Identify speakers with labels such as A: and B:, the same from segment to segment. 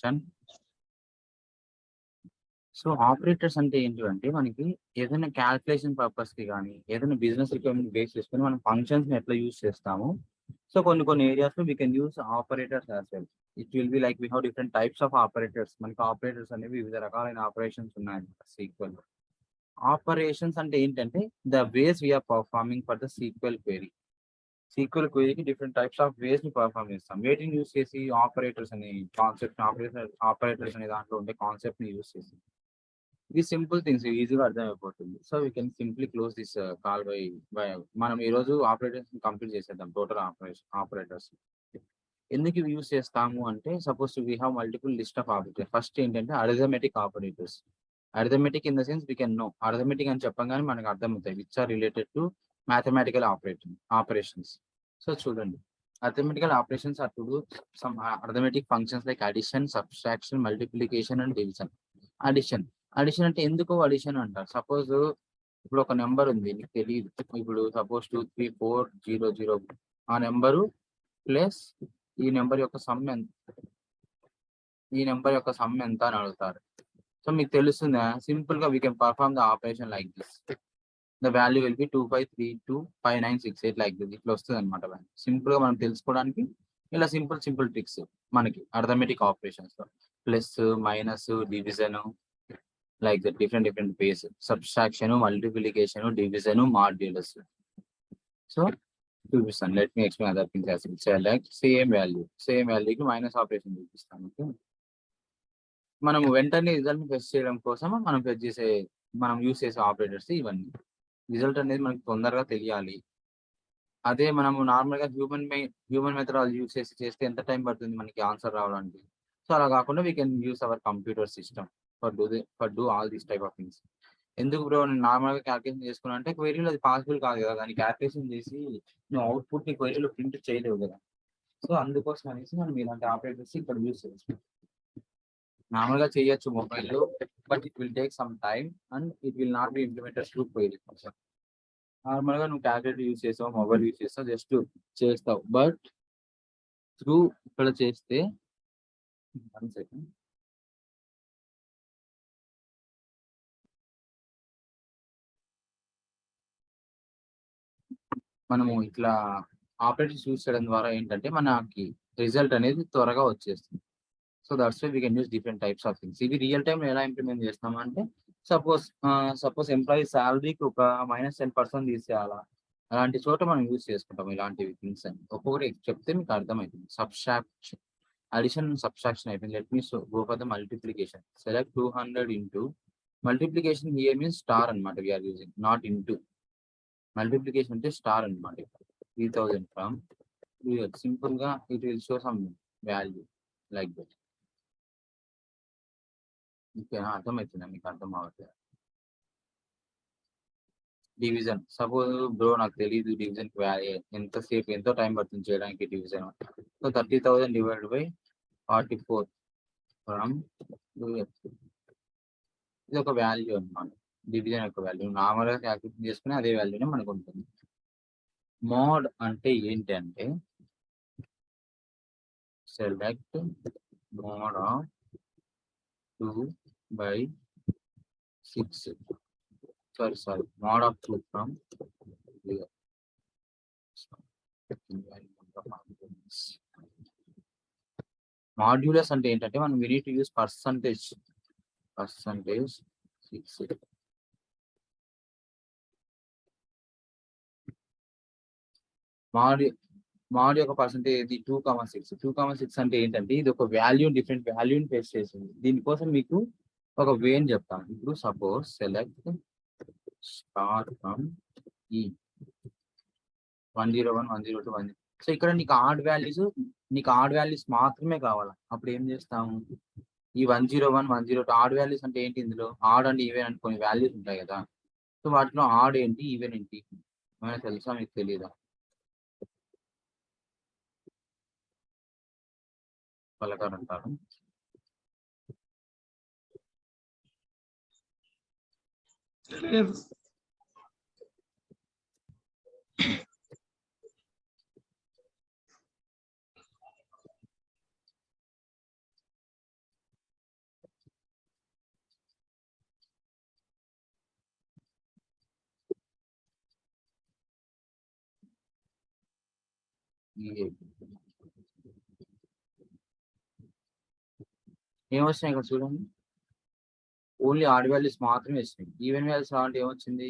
A: Question. So operators అంటే ఏంటి అంటే మనకి ఏదైనా క్యాల్కులేషన్ పర్పస్ కి కానీ ఏదైనా బిజినెస్ రిక్వైర్మెంట్ బేస్ చేసుకొని మనం ఫంక్షన్స్ ని ఎట్లా యూస్ చేస్తాము. సో కొన్ని ఏరియాస్ లో we can use operators as well. It will be like we have different types of operators. మనకి ఆపరేటర్స్ అనేవి వివిధ రకాలైన ఆపరేషన్స్ ఉన్నాయి సీక్వెల్. ఆపరేషన్స్ అంటే ఏంటంటే the ways we are performing for the SQL query. SQL క్వెరీకి డిఫరెంట్ టైప్స్ ఆఫ్ వేస్ ని perform చేస్తాం. వేటిని యూస్ చేసి ఆపరేటర్స్ అనే కాన్సెప్ట్ ఆపరేటర్స్ అనే దాంట్లో ఉండే కాన్సెప్ట్ ని యూస్ చేసి ఇది సింపుల్ థింగ్స్ ఈజీగా అర్థమైపోతుంది. So we can simply close this call by మనం ఈ రోజు ఆపరేటర్స్ కంప్లీట్ చేసేద్దాం. టోటల్ ఆపరేటర్స్ ఎందుకు యూస్ చేస్తాము అంటే suppose we have multiple list of operators. First ఏంటంటే arithmetic operators. Arithmetic in the sense we can know. Arithmetic అని చెప్పగానే మనకు అర్థమవుతాయి which are related to mathematical operations. So చూడండి, arithmetical operations are to do some arithmetic functions like addition, subtraction, multiplication and division. Addition అంటే ఎందుకు addition అంటారు. Suppose ఇప్పుడు ఒక నెంబర్ ఉంది, నీకు తెలియదు. ఇప్పుడు సపోజ్ 23400 ఆ నెంబరు ప్లస్ ఈ నెంబర్ యొక్క సమ్ ఎంత, ఈ నెంబర్ యొక్క సమ్ ఎంత అని అడుగుతారు. సో మీకు తెలుస్తుందా, సింపుల్ గా we can perform the operation like this. The value will be 25325968 like this. ఇట్లా వస్తుంది అనమాట. సింపుల్ గా మనం తెలుసుకోవడానికి ఇలా సింపుల్ ట్రిక్స్ మనకి అర్థమెటిక్ ఆపరేషన్స్ లో plus minus division like the different ways, subtraction, multiplication, division, modulus. So చూపిస్తాను. Let me explain other things like same వాల్యూకి మైనస్ ఆపరేషన్ చూపిస్తాను. ఓకే, మనం వెంటనే రిజల్ట్ ఫెచ్ చేయడం కోసం మనం యూస్ చేసే ఆపరేటర్స్ ఇవన్నీ. రిజల్ట్ అనేది మనకి తొందరగా తెలియాలి. అదే మనము నార్మల్ గా హ్యూమన్ మెథడాలజీ యూస్ చేస్తే ఎంత టైం పడుతుంది మనకి ఆన్సర్ రావడానికి. సో అలా కాకుండా we can use hour computer system for do all these type of things. ఎందుకు బ్రో నేను నార్మల్ గా క్యాల్కులేషన్ చేసుకున్నా అంటే క్వెరీలో అది పాసిబుల్ కాదు కదా, దాన్ని క్యాల్కులేషన్ చేసి నువ్వు అవుట్పుట్ ని క్వెరీలో ప్రింట్ చేయలేవు కదా. సో అందుకోసం అనేసి మనం ఇలాంటి ఆపరేటర్స్ ఇక్కడ యూస్ చేస్తాం. నార్మల్ గా చేయొచ్చు మొబైల్లో, but it will take some time and it will not be implemented through query. Normal గా నువ్వు క్యాల్కులేటర్ యూస్ చేస్తావు, మొబైల్ యూస్ చేస్తావు, జస్ట్ చేస్తావు. బట్ త్రూ ఇక్కడ చేస్తే 1 సెకండ్, మనము ఇట్లా ఆపరేటర్స్ యూస్ చేయడం ద్వారా ఏంటంటే మనకి రిజల్ట్ అనేది త్వరగా వచ్చేస్తుంది. So that's why we can use different types of things. ఇది రియల్ టైమ్ ఎలా ఇంప్లిమెంట్ చేస్తాం అంటే సపోజ్ ఎంప్లాయీ శాలరీకి ఒక -10% తీసేయాలా, అలాంటి చోట మనం యూస్ చేసుకుంటాం ఇలాంటివి థింగ్స్ అని. ఒక్కొక్కటి చెప్తే మీకు అర్థమవుతుంది. సబ్స్ట్రాక్షన్, అడిషన్, సబ్స్ట్రాక్షన్ అయిపోయింది. Let me go for the multiplication. Select 200 into multiplication here means star అనమాట. We are using not into. Multiplication అంటే స్టార్ అనమాట. 3000 ఫ్రమ్ సింపుల్ గా it will show some value like that. ఓకేనా, అర్థమవుతుందా మీకు? అర్థం అవ్వట్లేదు. డివిజన్, సపోజ్ బ్రో నాకు తెలియదు డివిజన్ ఎంతో టైం పడుతుంది చేయడానికి division. So 30,000 divide by 44 from ఇది ఒక వాల్యూ అనమాట. డివిజన్ యొక్క వాల్యూ నార్మల్గా క్యాల్కులేట్ చేసుకుని అదే వాల్యూనే మనకు ఉంటుంది. మోడ్ అంటే ఏంటి అంటే select mode of 2/6. Sorry mode of 2 from modulus అంటే ఏంటంటే మనం we need to use percentage 6. Mod యొక్క పర్సంటేజ్ 2,6. 2,6 అంటే ఏంటంటే ఇది ఒక డిఫరెంట్ వాల్యూని ఫేస్ చేసింది. దీనికోసం మీకు ఒక వేని చెప్తాను. ఇప్పుడు సపోజ్ సెలెక్ట్ స్టార్ ఫ్రమ్ ఈ 101, 102, 1. సో ఇక్కడ నీకు ఆడ్ వాల్యూస్ మాత్రమే కావాలి. అప్పుడు ఏం చేస్తాము, ఈ 101, 102 ఆడ్ వాల్యూస్ అంటే ఏంటి, ఇందులో ఆడ్ అండ్ ఈవెన్ అని కొన్ని వాల్యూస్ ఉంటాయి కదా. సో వాటిలో ఆడ్ ఏంటి, ఈవెన్ ఏంటి ఏమైనా తెలుసా, మీకు తెలియదా? పలకారు అంటారు. ఏమొచ్చినాయి ఇక్కడ చూడండి, ఓన్లీ ఆడ్ వాల్యూస్ మాత్రమే వచ్చినాయి. ఈవెన్ వాల్యూస్ అంటే ఏమొచ్చింది,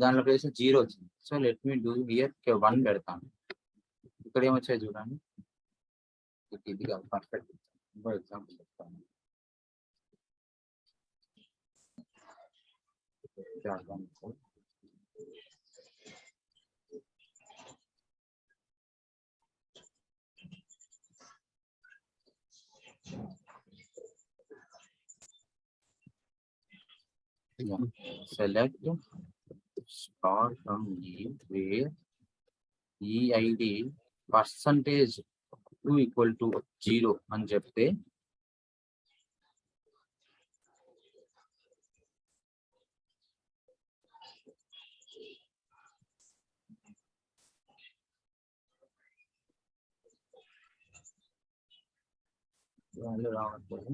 A: దానిలో ప్లేస్ 0 వచ్చింది. So let me do here 1 పెడతాను. ఇక్కడ ఏమొచ్చాయి చూడండి, ఇది పర్ఫెక్ట్ ఎగ్జాంపుల్ చెప్తాను. Select star from E where EID percentage 2 equal to 0 అని చెప్తే వాల్యూ రావట్లేదు.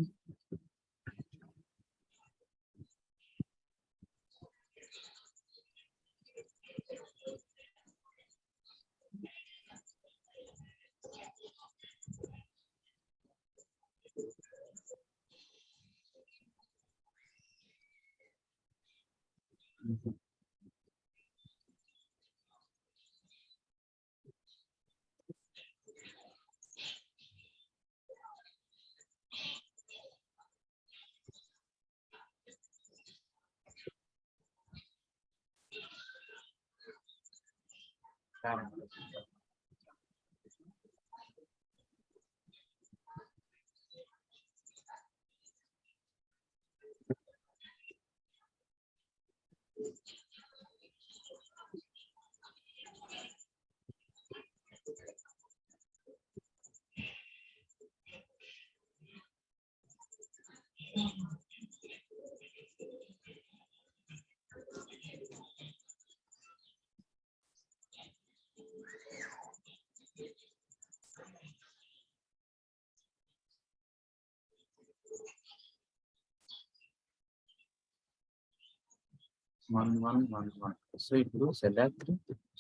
A: సో ఇప్పుడు సెలెక్ట్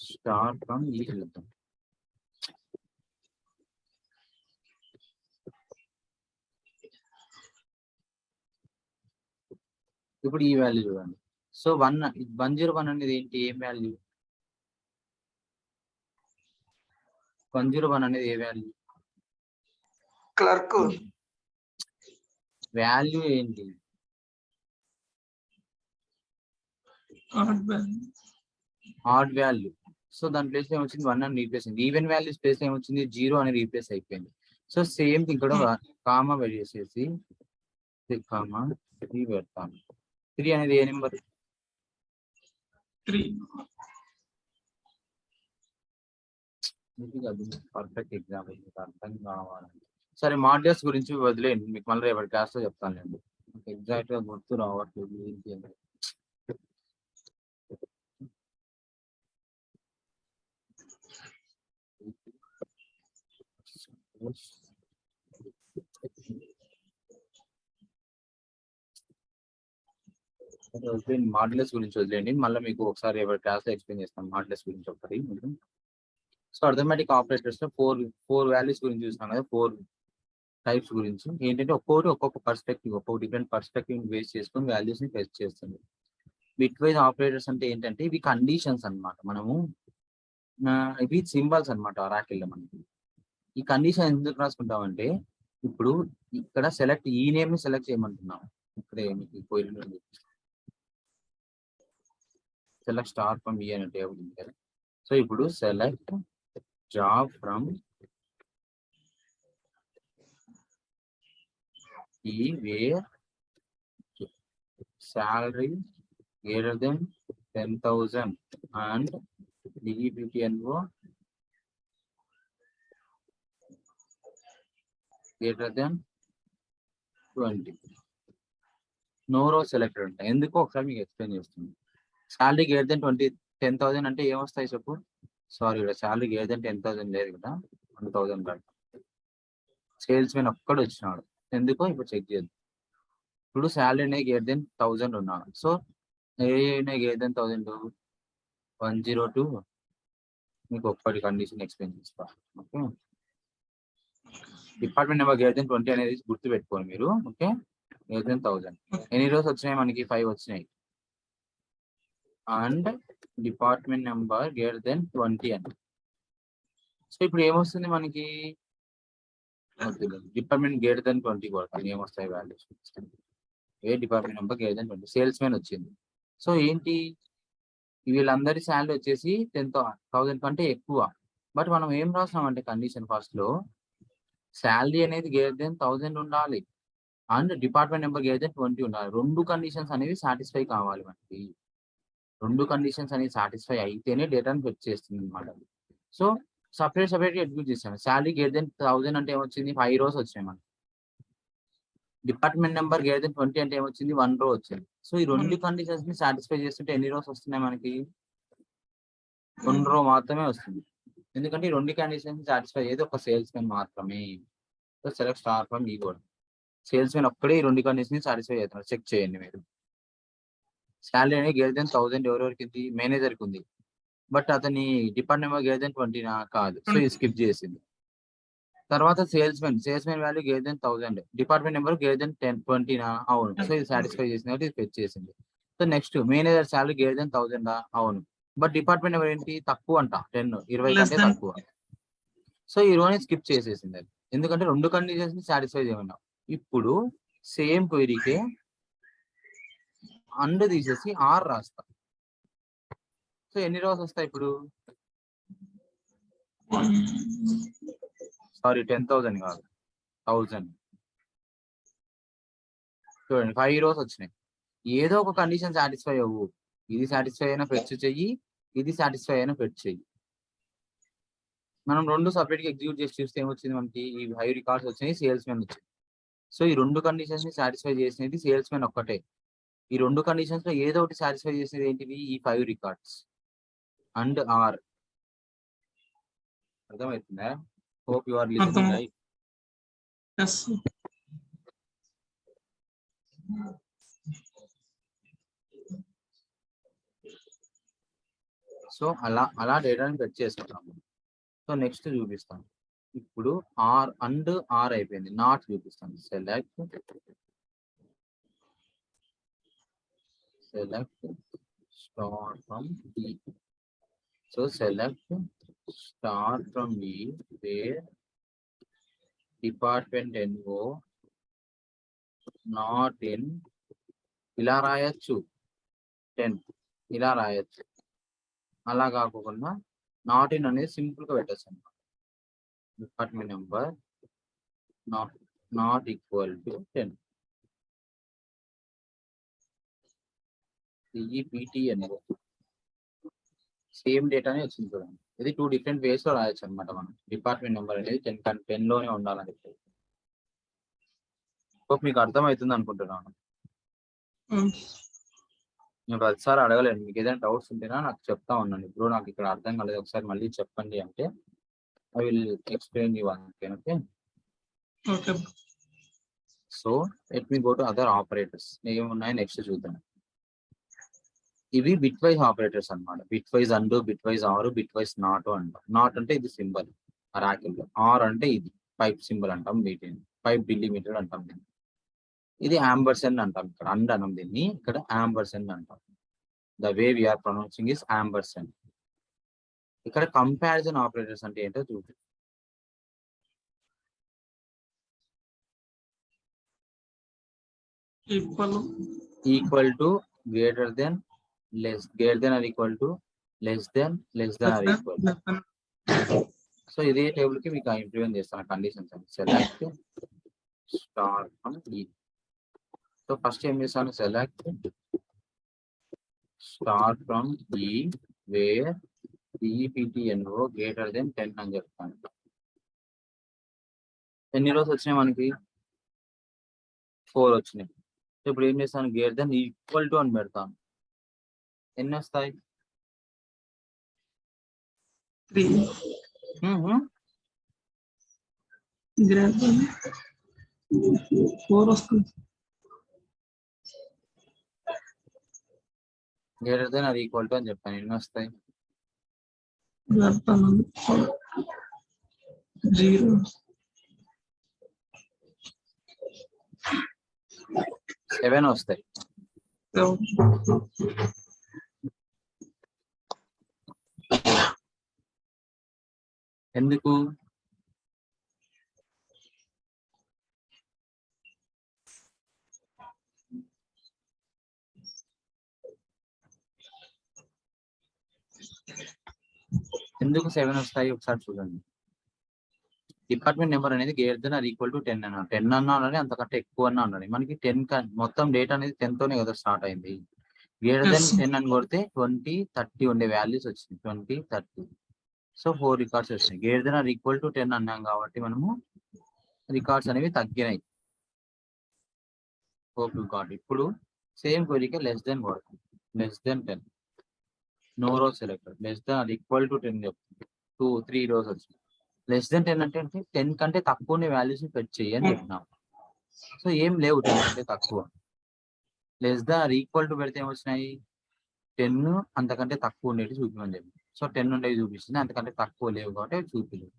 A: స్టార్ ఫ్రమ్ ఈ వెళ్తాం. ఇప్పుడు ఈ వాల్యూ చూడండి. సో 101 అనేది ఏంటి, ఏం వాల్యూ? 101 అనేది ఏ వాల్యూ?
B: క్లర్క్
A: వాల్యూ ఏంటి? Odd value. సో దాని ప్లేస్ లో ఏమొచ్చింది, 1 అని రీప్లేస్ అయింది. ఈవెన్ వాల్యూస్ ప్లేస్ లో ఏమొచ్చింది, 0 అని రీప్లేస్ అయిపోయింది. సో సేమ్ థింగ్ ఇక్కడ కామా పెట్టేసేసి కామా 3 పెడతాను. 3 అనేది ఏ నెంబర్?
B: 3.
A: పర్ఫెక్ట్ ఎగ్జాంపుల్, మీకు అర్థం కావాలండి. సరే మాడ్యూల్స్ గురించి వదిలేయండి, మీకు మళ్ళీ రేపటి క్లాస్ లో చెప్తానండి. ఎగ్జాక్ట్ గా గుర్తు రావట్లేదు ఏంటి అని. మాడ్యులస్ గురించి వదిలేండి, మళ్ళీ మీకు ఒకసారి ఎవరి క్లాస్ లో ఎక్స్ప్లెయిన్ చేస్తాను మాడ్యులస్ గురించి ఒకసారి. సో అర్థమెటిక్ ఆపరేటర్స్ లో ఫోర్ వాల్యూస్ గురించి చూస్తాం కదా, 4 టైప్స్ గురించి. ఏంటంటే ఒక్కొక్క పర్స్పెక్టివ్, ఒక్కొక్క డిఫరెంట్ పర్స్పెక్టివ్ బేస్ చేసుకొని వాల్యూస్ ని ఫెచ్ చేస్తుంది. బిట్ వైజ్ ఆపరేటర్స్ అంటే ఏంటంటే ఇవి కండిషన్స్ అన్నమాట. మనము ఇవి సింబల్స్ అన్నమాట Oracle లో. మనకి ఈ కండిషన్ ఎందుకు రాసుకుంటామంటే, ఇప్పుడు ఇక్కడ సెలెక్ట్ ఈ నేమ్ ని సెలెక్ట్ చేయమంటున్నాం. ఇక్కడే మీకు పోయి సెలెక్ట్ స్టార్ ఫ్రమ్ ఈ అనే టేబుల్ ఉంది కదా. సో ఇప్పుడు select job from E where salary greater than 10,000 and DEPTNO greater than 20. No row selected ఉంటాయి. ఎందుకో ఒకసారి మీకు ఎక్స్ప్లెయిన్ చేస్తుంది. శాలరీ గ్రేటర్ దెన్ 10,000 అంటే ఏమొస్తాయి చెప్పు? సారీ, ఇక్కడ శాలరీ గ్రేటర్ దెన్ 10,000 లేదు కదా, 1,000 కాదు. సేల్స్ మెన్ ఒక్కడు వచ్చినాడు, ఎందుకో ఇప్పుడు చెక్ చేద్దాం. ఇప్పుడు శాలరీ అనేది గ్రేటర్ దెన్ 1,000 ఉన్నాడు. సో ఏ గ్రేటర్ దెన్ 1,000, 102, మీకు ఒక్కటి కండిషన్ ఎక్స్ప్లెయిన్ చేస్తా. Okay, department number greater than 20 అనేది గుర్తు పెట్టుకోండి మీరు. Okay, greater than 1000. ఎన్ని రోజు వచ్చినాయి మనకి? 5 వచ్చినాయి. And department number greater than 20 అని. సో ఇప్పుడు ఏమొస్తుంది మనకి? డిపార్ట్మెంట్ గ్రేటర్ దెన్ 20 కొడతాను, ఏమొస్తాయి వాల్యూస్? ఏ department number greater than 20, salesman వచ్చింది. సో ఏంటి, వీళ్ళందరి శాలరీ వచ్చేసి 10,000 కంటే ఎక్కువ. బట్ మనం ఏం రాస్తామంటే కండిషన్ ఫస్ట్ లో శాలరీ అనేది గ్రేటర్ దెన్ 1000 ఉండాలి and department number greater than 20 ఉండాలి. రెండు కండిషన్స్ అనేవి సాటిస్ఫై కావాలి మనకి. రెండు కండిషన్స్ అనేవి సాటిస్ఫై అయితేనే డేటాను ఫెచ్ చేస్తుంది అనమాట. సో సపరేట్ ఎగ్జిక్యూట్ చేస్తాను. శాలరీ గ్రేటర్ దెన్ 1000 అంటే ఏమొచ్చింది? 5 రోజు వచ్చినాయి మనకి. డిపార్ట్మెంట్ నెంబర్ గ్రేటర్ దెన్ 20 అంటే ఏమొచ్చింది? 1 రో వచ్చింది. సో ఈ రెండు కండిషన్స్ ని సాటిస్ఫై చేస్తుంటే ఎన్ని రోజు వస్తున్నాయి మనకి? 1 రో మాత్రమే వస్తుంది. ఎందుకంటే ఈ రెండు కండిషన్స్ సాటిస్ఫై అయ్యేది ఒక సేల్స్ మ్యాన్ మాత్రమే. సో సెలెక్ట్ స్టార్ ఫ్రమ్ ఈ కూడా సేల్స్ మ్యాన్ ఒక్కడే ఈ రెండు కండిషన్ సాటిస్ఫై అవుతున్నారు. చెక్ చేయండి మీరు. శాలరీ అనేది గ్రేటర్ దెన్ 1000 ఎవరెవరికి ఉంది? మేనేజర్కి ఉంది. బట్ అతని డిపార్ట్మెంట్ నెంబర్ గ్రేటర్ దెన్ 20 కాదు. సో ఇది స్కిప్ చేసింది. తర్వాత sales man value greater than 1000, department number greater than 20 అవును. సో ఇది సాటిస్ఫై చేసింది కాబట్టి ఇది ఫెచ్ చేసింది. So next manager salary greater than 1000 అవును. బట్ డిపార్ట్మెంట్ నెంబర్ ఏంటి? తక్కువ అంట, 10, 20 కంటే తక్కువ. సో ఈ రోని స్కిప్ చేసేసింది అది, ఎందుకంటే రెండు కండిషన్స్ ని సాటిస్ఫై చేయమన్నాం. ఇప్పుడు సేమ్ క్వెరీకే అండ్ తీసేసి ఆర్ రాస్తా. సో ఎన్ని రోజు వస్తాయి ఇప్పుడు? సారీ 10,000 కాదు, 1000. చూడండి 5 రోజు వచ్చినాయి. ఏదో ఒక కండిషన్ సాటిస్ఫై అవ్వు. ఇది సాటిస్ఫై అయినా ఫెచ్ చెయ్యి, ఇది సాటిస్ఫై అయినా ఫెచ్ చెయ్యి. మనం రెండు సపరేట్ గా ఎగ్జిక్యూట్ చేసి చూస్తే ఏమొచ్చింది మనకి? ఈ 5 రికార్డ్స్ వచ్చినాయి, సేల్స్ మ్యాన్ వచ్చింది. సో ఈ రెండు కండిషన్స్ ని సాటిస్ఫై చేసినది సేల్స్ మ్యాన్ ఒక్కటే. ఈ రెండు కండిషన్స్ లో ఏదో ఒకటి సాటిస్ఫై చేసేది ఏంటివి? ఈ 5 రికార్డ్స్ అండ్ ఆర్. అర్థమవుతుందా? Hope you are listening right. So అలా డేటాని ఫెచ్ చేసుకుంటాము. సో నెక్స్ట్ చూపిస్తాను. ఇప్పుడు ఆర్ అండ్ ఆర్ అయిపోయింది, నాట్ చూపిస్తాను. Select star from D. So select star from D where department N O not in. ఇలా రాయొచ్చు 10, ఇలా రాయొచ్చు. అలా కాకుండా నాట్ ఇన్ అనేది సింపుల్ గా పెట్టచ్చు అన్నమాట. Department number not equal to 10. EPT అనేది సేమ్ డేటానే వచ్చింది చూడండి. ఇది 2 డిఫరెంట్ వేస్ లో రాయొచ్చు అనమాట. మనం డిపార్ట్మెంట్ నెంబర్ అనేది 10 లోనే ఉండాలని చెప్పి. మీకు అర్థమవుతుంది అనుకుంటున్నాను. నేను ప్రతిసారి అడగలేను, మీకు ఏదైనా డౌట్స్ ఉంటేనా నాకు చెప్తా ఉన్నాను. ఇప్పుడు నాకు ఇక్కడ అర్థం కాలేదు, ఒకసారి మళ్ళీ చెప్పండి అంటే I will explain you one. Okay. So let me go to other operators. ఏమున్నాయి నెక్స్ట్ చూద్దాం. ఇవి బిట్ వైజ్ ఆపరేటర్స్ అన్నమాట. Bitwise and, bitwise or, bitwise not అంటాం. నాట్ అంటే ఇది సింబల్ రాకెల్. ఆర్ అంటే ఇది పైప్ సింబల్ అంటాం, వీటిని పైప్ డిలిమిటెడ్ అంటాం. ఇది ఆంబర్సెండ్ అంటాం. ఇక్కడ అండ్ అనం దీన్ని, ఇక్కడ ఆంబర్సెండ్ అంటాం. The way we are pronouncing is ampersand. ఇక్కడ కంపారిజన్ ఆపరేటర్స్ అంటే ఏంటో చూద్దాం. Equal to, greater than, less, greater than or equal to, less than or equal. So ఇదే టేబుల్ కి మీకు ఇంప్లిమెంట్ చేస్తాను కండిషన్స్ అని. Select star from E. So first ఏం చేస్తాను? Select star from E where E P T N O greater than 10 అని చెప్తాను. ఎన్ని రోజు వచ్చినాయి మనకి? 4 వచ్చినాయి. ఇప్పుడు ఏం చేస్తాను? గ్రేటర్ దెన్ ఈక్వల్ టు అని పెడతాను. ఎన్ని వస్తాయి?
B: 3. గ్రేటర్ దెన్ 4 వస్తుంది.
A: గ్రేటర్ దెన్ అది ఈక్వల్ టు అని చెప్పాను. ఎన్ని వస్తాయి?
B: గర్భమందు 0
A: 7 వస్తాయి. ఎందుకు? ఎందుకు 7 వస్తాయి ఒకసారి చూడండి. డిపార్ట్మెంట్ నెంబర్ అనేది greater than or equal to 10 అన్నాడు. 10 అన్నా ఉండాలి, అంతకంటే ఎక్కువ అన్నా ఉండాలి. మనకి 10 మొత్తం డేట్ అనేది 10 తోనే కదా స్టార్ట్ అయింది. గ్రేటర్ దెన్ 10 అని కొడితే 20, 30 ఉండే వాల్యూస్ వచ్చింది. 20, 30. సో 4 రికార్డ్స్ వచ్చినాయి. Greater than or equal to 10 అన్నాం కాబట్టి మనము రికార్డ్స్ అనేవి తగ్గినాయి. Hope you got. ఇప్పుడు సేమ్ క్వరీకి లెస్ దెన్ కొడుతుంది. Less than 10. No rows selected. Less than or equal to 10 చెప్తుంది. 2, 3 రోస్ వచ్చింది. లెస్ దెన్ 10 అంటే 10 కంటే తక్కువ ఉండే వాల్యూస్ ఫెచ్ చేయి అని చెప్పినాం. సో ఏం లేవు 10 కంటే తక్కువ. Less than or equal to పెడితే ఏమొచ్చినాయి? 10 అంతకంటే తక్కువ ఉండేవి చూపించమని చెప్పి. సో 10 ఉండేవి చూపిస్తుంది, అంతకంటే తక్కువ లేవు కాబట్టి అవి చూపించలేదు.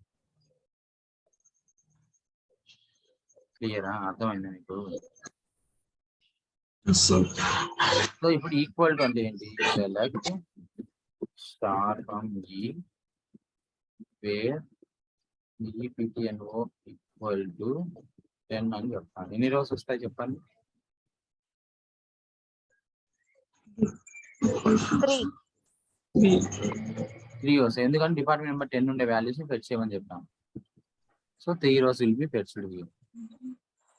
A: క్లియరా? అర్థమైందా మీకు? సో ఇప్పుడు ఈక్వల్ టు అంటే ఏంటి? Select star from E where ఈపీటీఎన్ఓ equal to 10 అని చెప్పాలి. ఎన్ని రోజు వస్తాయి చెప్పండి? 3 వస్తాయి. ఎందుకంటే డిపార్ట్మెంట్ నెంబర్ 10 ఉండే వాల్యూస్ ఫెచ్ చేయమని చెప్పాం. సో 3 రోజు విల్ బి ఫెచ్డ్.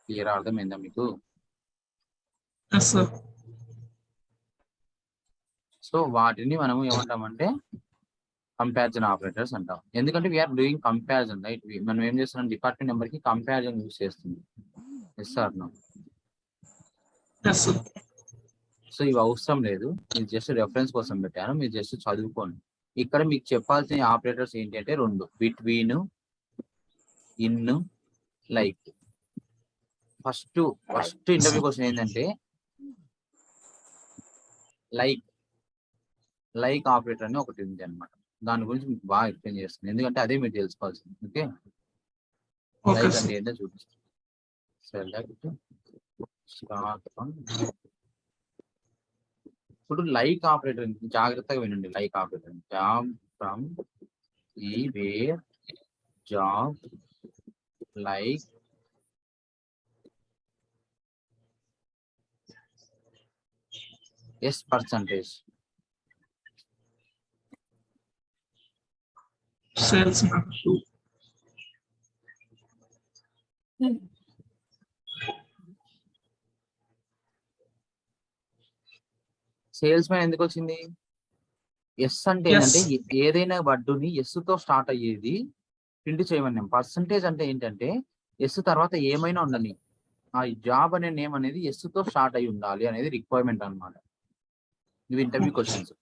A: క్లియర్? అర్థమైందా మీకు? సో వాటిని మనం ఏమంటామంటే కంపారిజన్ ఆపరేటర్స్ అంటాం. ఎందుకంటే వీఆర్ డూయింగ్ కంపారిజన్, రైట్? మనం ఏం చేస్తున్నాం? డిపార్ట్మెంట్ నెంబర్ కి కంపారిజన్ యూజ్ చేస్తుంది. Yes sir no? సో ఇవి అవసరం లేదు, మీరు జస్ట్ రెఫరెన్స్ కోసం పెట్టాను, మీరు జస్ట్ చదువుకోండి. ఇక్కడ మీకు చెప్పాల్సిన ఆపరేటర్స్ ఏంటి అంటే 2: between, in, like. First interview question ఏంటంటే లైక్ ఆపరేటర్ అని ఒకటి ఉంది అనమాట. దాని గురించి మీకు బాగా ఎక్స్ప్లెయిన్ చేస్తుంది, ఎందుకంటే అదే మీరు తెలుసుకోవాల్సింది. ఓకే, లైక్ అంటే ఏంటో చూపిస్తాను. Select star from. ఇప్పుడు లైక్ ఆపరేటర్ జాగ్రత్తగా వినండి. Like operator job from E where job like S percentage.
B: Sales
A: salesman ఎందుకు వచ్చింది? ఎస్ అంటే ఏంటంటే ఏదైనా వడ్డుని ఎస్ తో స్టార్ట్ అయ్యేది ప్రింట్ చేయమన్నాం. పర్సంటేజ్ అంటే ఏంటంటే ఎస్ తర్వాత ఏమైనా ఉండని, ఆ జాబ్ అనే నేమ్ అనేది ఎస్ తో స్టార్ట్ అయి ఉండాలి అనేది రిక్వైర్మెంట్ అనమాట. ఇవి ఇంటర్వ్యూ క్వశ్చన్స్.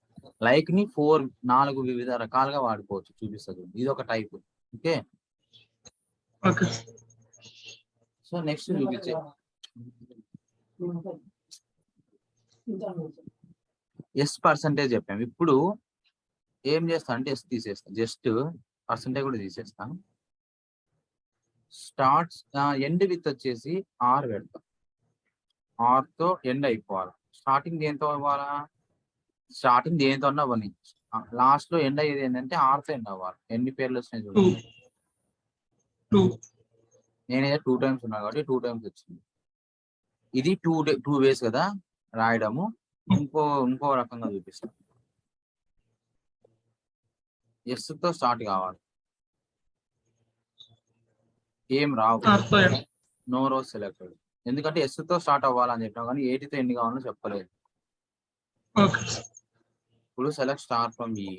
A: లైక్ ని 4 వివిధ రకాలుగా వాడుకోవచ్చు, చూపిస్తుంది. ఇది ఒక టైప్. ఓకే, సో నెక్స్ట్ చూపించే ఎస్ పర్సంటేజ్ చెప్పాము. ఇప్పుడు ఏం చేస్తా అంటే ఎస్ తీసేస్తాం, జస్ట్ పర్సంటేజ్ కూడా తీసేస్తాం. స్టార్ట్స్ ఎండ్ విత్ వచ్చేసి ఆర్ పెడతాం. ఆర్ తో ఎండ్ అయిపోవాలి. స్టార్టింగ్ దేంతో అవ్వాలా? స్టార్టింగ్ దేంతో అన్నా అవ్వని, లాస్ట్ లో ఎండ్ అయ్యేది ఏంటంటే ఆర్ తో ఎండ్ అవ్వాలి. ఎన్ని పేర్లు వచ్చినాయి చూడండి. నేనైతే 2 టైమ్స్ ఉన్నా కాబట్టి 2 టైమ్స్ వచ్చింది. ఇది 2 వేస్ కదా రాయడము. ఇంకో రకంగా చూపిస్తాను. ఎస్ తో స్టార్ట్ కావాలి, ఏం రావు, నో రోస్ సెలెక్టెడ్. ఎందుకంటే ఎస్ తో స్టార్ట్ అవ్వాలని చెప్పినా కానీ 80 తో ఎన్ని కావాలో చెప్పలేదు. ఇప్పుడు సెలెక్ట్ స్టార్ ఫ్రమ్ ఈ.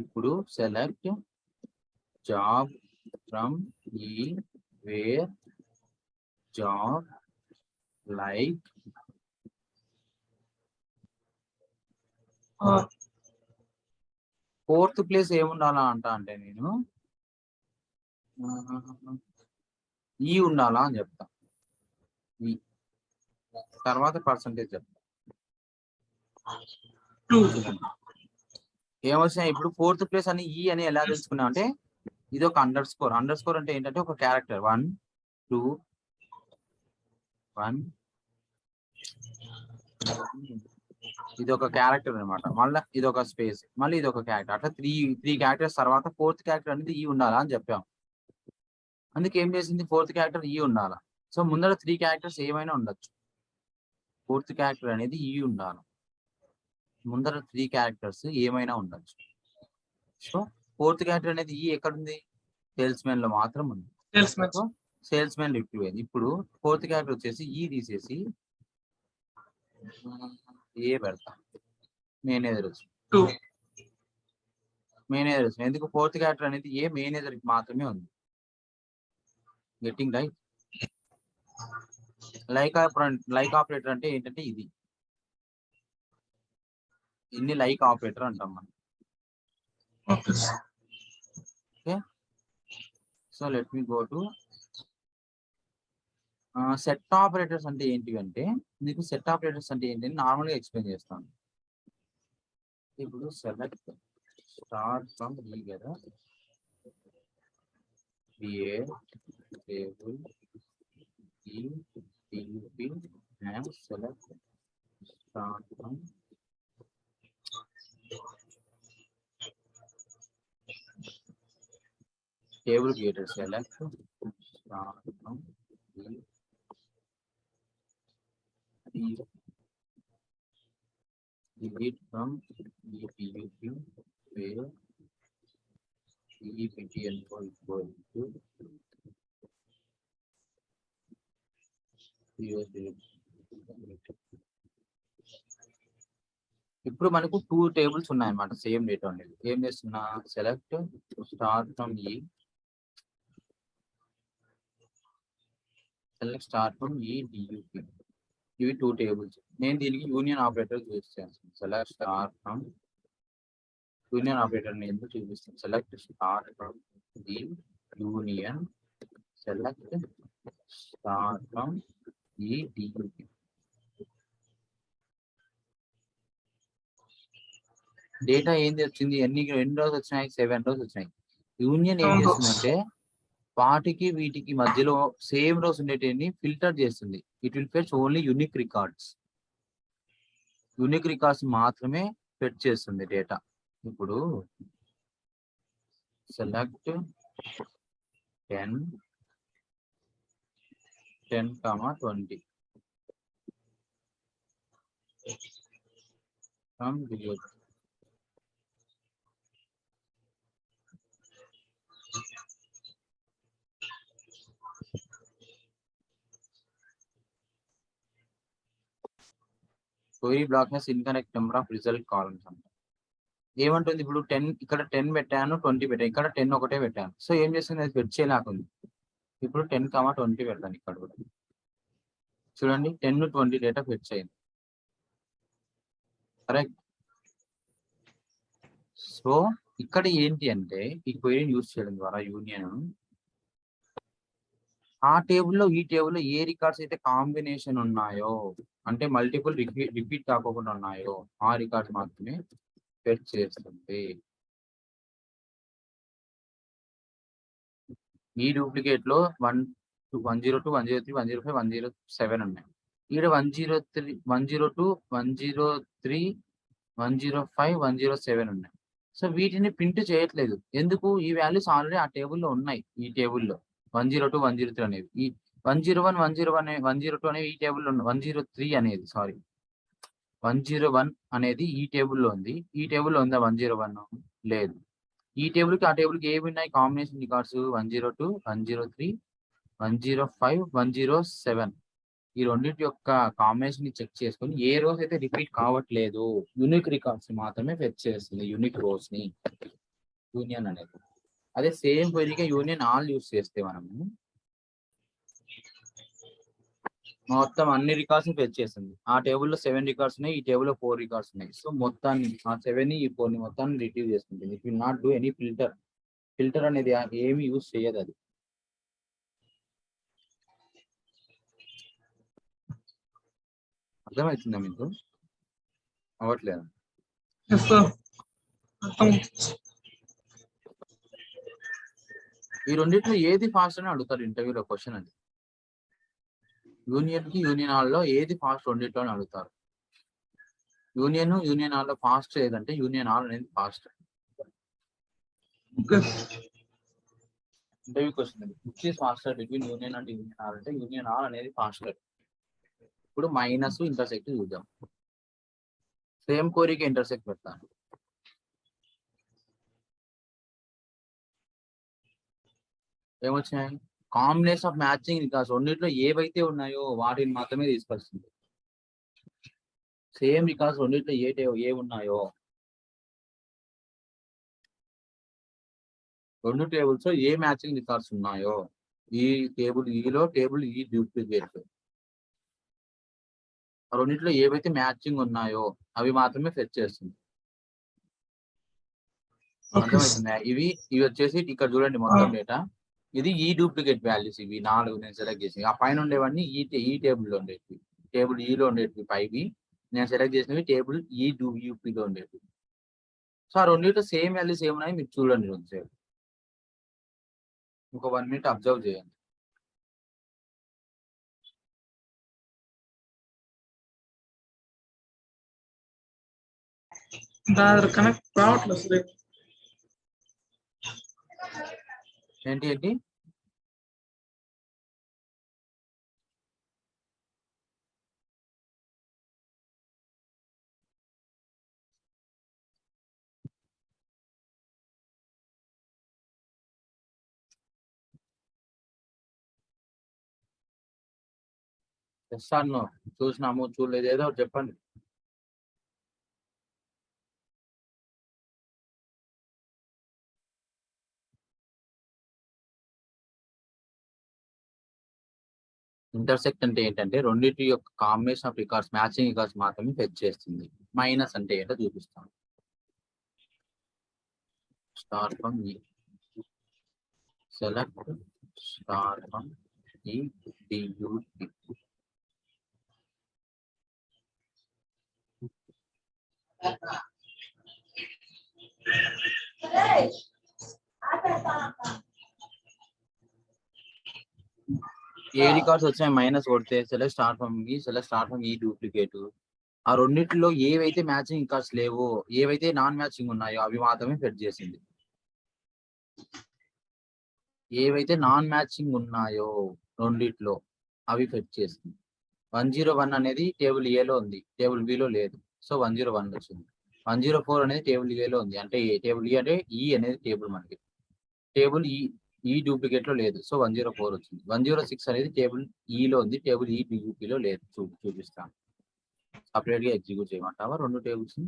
A: ఇప్పుడు select job from E where job like fourth place ఏముండాలా అంటే నేను ఈ ఉండాలా అని చెప్తా. ఈ తర్వాత పర్సంటేజ్ చెప్తా. ఏమొచ్చినాయి ఇప్పుడు ఫోర్త్ ప్లేస్ అని ఈ అని ఎలా తెలుసుకున్నాం అంటే ఇది ఒక అండర్ స్కోర్ అంటే ఏంటంటే ఒక క్యారెక్టర్ 1 2 1 ఇది ఒక క్యారెక్టర్ అనమాట. మళ్ళీ ఇది ఒక స్పేస్, మళ్ళీ ఇది ఒక క్యారెక్టర్, అట్లా త్రీ క్యారెక్టర్స్ తర్వాత ఫోర్త్ క్యారెక్టర్ అనేది ఈ ఉండాలా అని చెప్పాం. అందుకే ఏం చేసింది ఫోర్త్ క్యారెక్టర్ ఈ ఉండాలా. సో ముందర 3 క్యారెక్టర్స్ ఏమైనా ఉండొచ్చు, ఫోర్త్ క్యారెక్టర్ అనేది ఈ ఉండాలి. ముందర 3 క్యారెక్టర్స్ ఏమైనా ఉండొచ్చు. సో ఫోర్త్ క్యారెక్టర్ అనేది ఈ ఎక్కడుంది, సేల్స్ మ్యాన్ లో మాత్రం ఉంది. సో సేల్స్ మ్యాన్ రిక్టివ్ అయింది. ఇప్పుడు ఫోర్త్ క్యారెక్టర్ వచ్చేసి ఈ తీసేసి ఏ పెడతా, మేనేజర్ వచ్చింది. మేనేజర్ వచ్చింది ఎందుకు, ఫోర్త్ క్యారెక్టర్ అనేది ఏ మేనేజర్ కి మాత్రమే ఉంది. Getting right. లైక్ ఆపరేటర్ అంటే ఏంటంటే ఇది, ఇన్ని లైక్ ఆపరేటర్ అంటాం మనం. Okay, so let me go to set operators అంటే ఏంటి అంటే, మీకు సెట్ ఆపరేటర్స్ అంటే ఏంటి అని నార్మల్ గా ఎక్స్ప్లెయిన్ చేస్తాను. ఇప్పుడు సెలెక్ట్ స్టార్ట్ ఫ్రమ్ ఈ కదా, create table e tup and select start from table creator, select start from delete from epup where eptn equal to ఇప్పుడు మనకు 2 టేబుల్స్ ఉన్నాయన్నమాట సేమ్ డేటా అనేది. ఏం చేస్తున్నా, సెలెక్ట్ స్టార్ట్ ఫ్రమ్ ఈ, సెలెక్ట్ స్టార్ట్ ఫ్రమ్ ఈ డియూపి, ఇవి 2 టేబుల్స్. నేను దీనికి యూనియన్ ఆపరేటర్ యూజ్ చేస్తాను. Select star from union operator ని ఎందుకు చూపిస్తాను, select star from the union, select star from ఈ డియూపి. డేటా ఏంది వచ్చింది, ఎన్ని రోజు వచ్చినాయి, 7 రోజు వచ్చినాయి. యూనియన్ ఏం చేస్తుందంటే వాటికి వీటికి మధ్యలో సేమ్ రోజు ఉండేటిని ఫిల్టర్ చేస్తుంది. It will fetch only unique records, unique records మాత్రమే ఫెచ్ చేస్తుంది డేటా. ఇప్పుడు select 10 10, 20 from delete. Query block has incorrect number of result columns అంట. ఏమంటుంది ఇప్పుడు 10 ఇక్కడ 10 పెట్టాను, 20 పెట్టాను, ఇక్కడ 10 ఒకటే పెట్టాను. సో ఏం చేస్తుంది, అది ఫెచ్ చేయలేకుంది. ఇప్పుడు 10, 20 పెడతాను ఇక్కడ కూడా. చూడండి 10, 20 డేటా ఫెచ్ అయింది. కరెక్ట్. సో ఇక్కడ ఏంటి అంటే ఈ క్వెరీని యూజ్ చేయడం ద్వారా యూనియన్ ఆ టేబుల్లో ఈ టేబుల్లో ఏ రికార్డ్స్ అయితే కాంబినేషన్ ఉన్నాయో, అంటే మల్టిపుల్ రిపీట్ కాకుండా ఉన్నాయో ఆ రికార్డ్స్ మాత్రమే ఫెచ్ చేస్తుంది. ఈ డూప్లికేట్ లో 102, 103, 105, 107 ఉన్నాయి. ఇక్కడ 103, 102, 103, 105, 107 ఉన్నాయి. సో వీటిని ప్రింట్ చేయట్లేదు. ఎందుకు, ఈ వాల్యూస్ ఆల్రెడీ ఆ టేబుల్లో ఉన్నాయి. ఈ టేబుల్లో 102, 103 అనేవి, ఈ 101, 101, 102 అనేవి ఈ టేబుల్లో ఉన్నాయి. 103 అనేది 101 అనేది ఈ టేబుల్లో ఉంది. ఈ టేబుల్లో ఉందా 101? లేదు. ఈ టేబుల్కి ఆ టేబుల్కి ఏమి ఉన్నాయి కాంబినేషన్ రికార్డ్స్, 102, 103, 105, 107. ఈ రెండింటి యొక్క కాంబినేషన్ ని చెక్ చేసుకొని ఏ రోస్ అయితే రిపీట్ కావట్లేదు యూనిక్ రికార్డ్స్ మాత్రమే ఫెచ్ చేస్తుంది, యూనిక్ రోస్ ని యూనియన్ అనేది. అదే సేమ్ క్వెరీగా యూనియన్ ఆల్ యూస్ చేస్తే మనము మొత్తం అన్ని రికార్డ్స్ ఫెచ్ చేస్తుంది. ఆ టేబుల్లో 7 రికార్డ్స్ ఉన్నాయి, ఈ టేబుల్లో 4 రికార్డ్స్ ఉన్నాయి. సో మొత్తాన్ని ఆ 7 ని ఈ 4 ని మొత్తాన్ని రిట్రీవ్ చేసుకుంటుంది. It will not do any filter అనేది ఏమి యూజ్ చేయదు. అది అర్థమవుతుందా మీకు? అవ్వట్లేదు.
B: మొత్తం
A: ఈ రెండిట్లో ఏది ఫాస్ట్ అని అడుగుతారు ఇంటర్వ్యూలో క్వశ్చన్ అది. యూనియన్ కి యూనియన్ హాల్ లో ఏది ఫాస్ట్ రెండిట్లో అని అడుగుతారు. యూనియన్ హాల్ లో ఫాస్ట్ ఏదంటే యూనియన్ హాల్ అనేది ఫాస్ట్. ఇంటర్వ్యూ క్వశ్చన్ అది. Which is faster between union and union all అంటే యూనియన్ హాల్ అనేది ఫాస్టర్. ఇప్పుడు మైనస్ ఇంటర్సెక్ట్ చూద్దాం. సేమ్ కోరిక ఇంటర్సెక్ట్ పెడతాను. ఏమొచ్చాయి? కాంబినేషన్ ఆఫ్ మ్యాచింగ్ రికార్డ్స్ రెండిట్లో ఏవైతే ఉన్నాయో వాటిని మాత్రమే తీసుకొస్తుంది. సేమ్ రికార్డ్స్ రెండిట్లో ఏ ఉన్నాయో రెండు టేబుల్స్ ఏ మ్యాచింగ్ రికార్డ్స్ ఉన్నాయో ఈ టేబుల్ ఈలో టేబుల్ ఈ డూప్లికేట్ రెండిట్లో ఏవైతే మ్యాచింగ్ ఉన్నాయో అవి మాత్రమే ఫెచ్ చేస్తుంది. అర్థమవుతుంది. ఇవి వచ్చేసి ఇక్కడ చూడండి మొత్తం డేటా. ఇది ఈ డూప్లికేట్ వాల్యూస్. ఇవి 4 నేను సెలెక్ట్ చేసి ఆ పైన ఉండేవన్నీ ఈ టేబుల్లో ఉండేవి. టేబుల్ ఈలో ఉండేవి 5 నేను సెలెక్ట్ చేసినవి టేబుల్ ఈ యూపీలో ఉండేవి. సో ఆ రెండింటిలో సేమ్ వాల్యూస్ ఏమున్నాయి మీరు చూడండి. కొంచెం ఇంకో 1 minute అబ్జర్వ్ చేయండి.
B: కనెక్ట్ రావట్లేదు.
A: ఏంటి చేస్తాను. చూసినాము చూడలేదు ఏదో చెప్పండి. ఇంటర్సెక్ట్ అంటే ఏంటంటే రెండింటి యొక్క combination of records matching records మాత్రమే ఫెచ్ చేస్తుంది. మైనస్ అంటే ఏంటో చూపిస్తాను. స్టార్ ఫ్రమ్ ఈ సెలెక్ట్ స్టార్ ఫ్రమ్ ఈ డియూపి ఏ రికార్డ్స్ వచ్చాయి మైనస్ కొడితే సెలెక్ట్ స్టార్ ఫ్రమ్ ఈ డూప్లికేట్ ఆ రెండింటిలో ఏవైతే మ్యాచింగ్ రికార్డ్స్ లేవో ఏవైతే నాన్ మ్యాచింగ్ ఉన్నాయో అవి మాత్రమే ఫెచ్ చేసింది. ఏవైతే నాన్ మ్యాచింగ్ ఉన్నాయో రెండిట్లో అవి ఫెచ్ చేసింది. 101 అనేది టేబుల్ ఏలో ఉంది, టేబుల్ బిలో లేదు. సో 101 వచ్చింది. 104 అనేది టేబుల్ ఏలో ఉంది, అంటే టేబుల్ ఈ అంటే ఈ అనేది టేబుల్ మనకి టేబుల్ ఈ డూప్లికేట్ లో లేదు. సో 104 వచ్చింది. 106 అనేది టేబుల్ ఈలో ఉంది, టేబుల్ ఈ డియూపీలో లేదు. చూపిస్తాను. సపరేట్ గా ఎగ్జిక్యూట్ చేయమంటావా రెండు టేబుల్స్?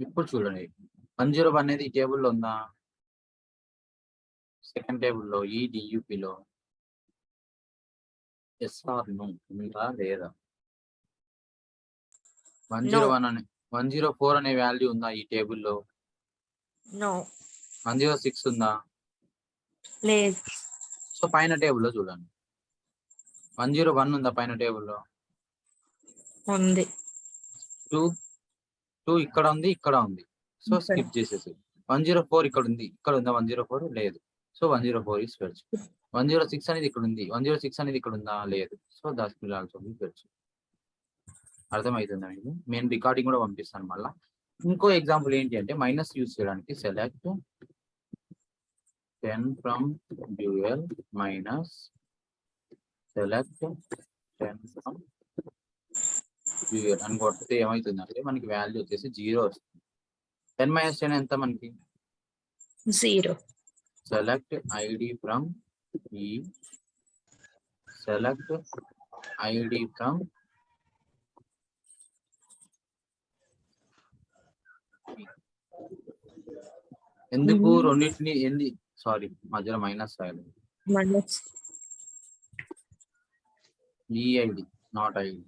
A: ఇప్పుడు చూడండి 101 అనేది ఈ టేబుల్లో ఉందా? సెకండ్ టేబుల్లో ఈ డియూపీలో ఎస్ ఆర్ నో ఉందా లేదా? 104 అనే వాల్యూ ఉందా ఈ టేబుల్లో? 106 ఉందా?
C: లేదు.
A: సో పైన టేబుల్లో చూడండి 101 ఉందా పైన టేబుల్లో?
C: ఉంది.
A: 2 ఇక్కడ ఉంది, ఇక్కడ ఉంది. సో స్కిప్ చేసేసి 104 ఇక్కడ ఉంది, ఇక్కడ ఉందా 104? లేదు. So 104 is fetch. 106 అనేది ఇక్కడ ఉంది, 106 అనేది ఇక్కడ ఉందా? లేదు. So that will also be fetch. అర్థమవుతుందా మీకు? నేను రికార్డింగ్ కూడా పంపిస్తాను మళ్ళా. ఇంకో ఎగ్జాంపుల్ ఏంటి అంటే మైనస్ యూజ్ చేయడానికి select 10 from dual minus select 10 from dual అని కొడితే ఏమవుతుందంటే మనకి వాల్యూ వచ్చేసి 0 వస్తుంది. 10 - 10 ఎంత మనకి?
C: 0.
A: సెలెక్ట్ ఐడి ఫ్రమ్ ఈ సెలెక్ట్ ఐడి ఫ్రమ్ ఎందుకు రెండింటిని ఏంది? సారీ మధ్యలో మైనస్ రాయాలి. ఈ ఐడి నాట్ ఐడి.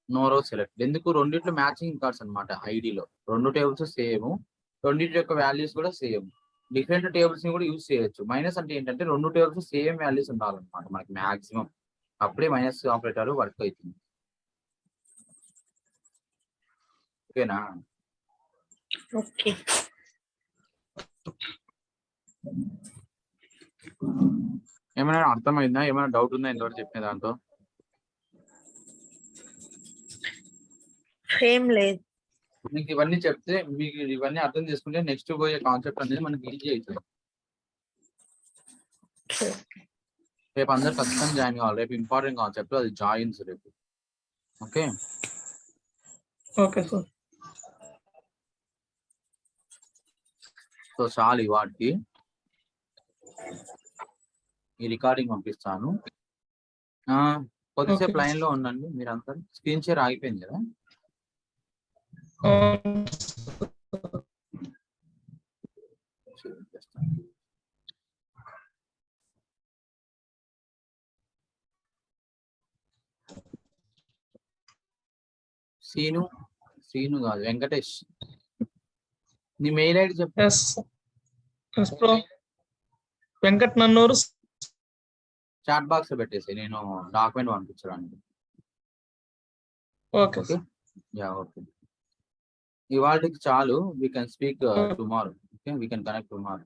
A: నో రో సెలెక్ట్. ఎందుకు? రెండిట్లో మ్యాచింగ్ కార్డ్స్ అనమాట. ఐడిలో 2 టేబుల్స్ సేమ్, రెండింటి యొక్క వాల్యూస్ కూడా సేమ్. డిఫరెంట్ టేబుల్స్ ని కూడా యూజ్ చేయొచ్చు. మైనస్ అంటే ఏంటంటే 2 టేబుల్స్ సేమ్ వాల్యూస్ ఉండాలన్నమాట మనకి మాక్సిమం. అప్పుడే మైనస్ ఆపరేటర్ వర్క్ అవుతుంది. ఓకేనా?
C: ఓకే.
A: ఏమైనా అర్థమైందా? ఏమైనా డౌట్ ఉందా ఇంతవరకు చెప్పిన దాంతో?
C: ఏం లేదు.
A: మీకు ఇవన్నీ చెప్తే, మీకు ఇవన్నీ అర్థం చేసుకుంటే నెక్స్ట్ పోయే కాన్సెప్ట్ అనేది మనకి ఈజీ అవుతుంది. రేపు అందరు ఖచ్చితంగా జాయిన్ కావాలి. రేపు ఇంపార్టెంట్ కాన్సెప్ట్, అది జాయిన్స్ రేపు. Okay,
B: okay sir.
A: సో చాలు ఈ వాటికి. ఈ రికార్డింగ్ పంపిస్తాను. కొద్దిసేపు
B: Okay.
A: లైన్ లో ఉండండి మీరంతా. స్క్రీన్ షేర్ ఆగిపోయింది కదా? సీను కాదు, వెంకటేష్. నీ మెయిల్ ఐడి చెప్పు.
B: Yes bro. Venkat Nannuru.
A: Chat box లో పెట్టేసి నేను డాక్యుమెంట్ పంపించడానికి.
B: ఓకే.
A: Okay, yeah okay. ఇవాళకి చాలు. We can speak tomorrow. Okay, we can connect tomorrow.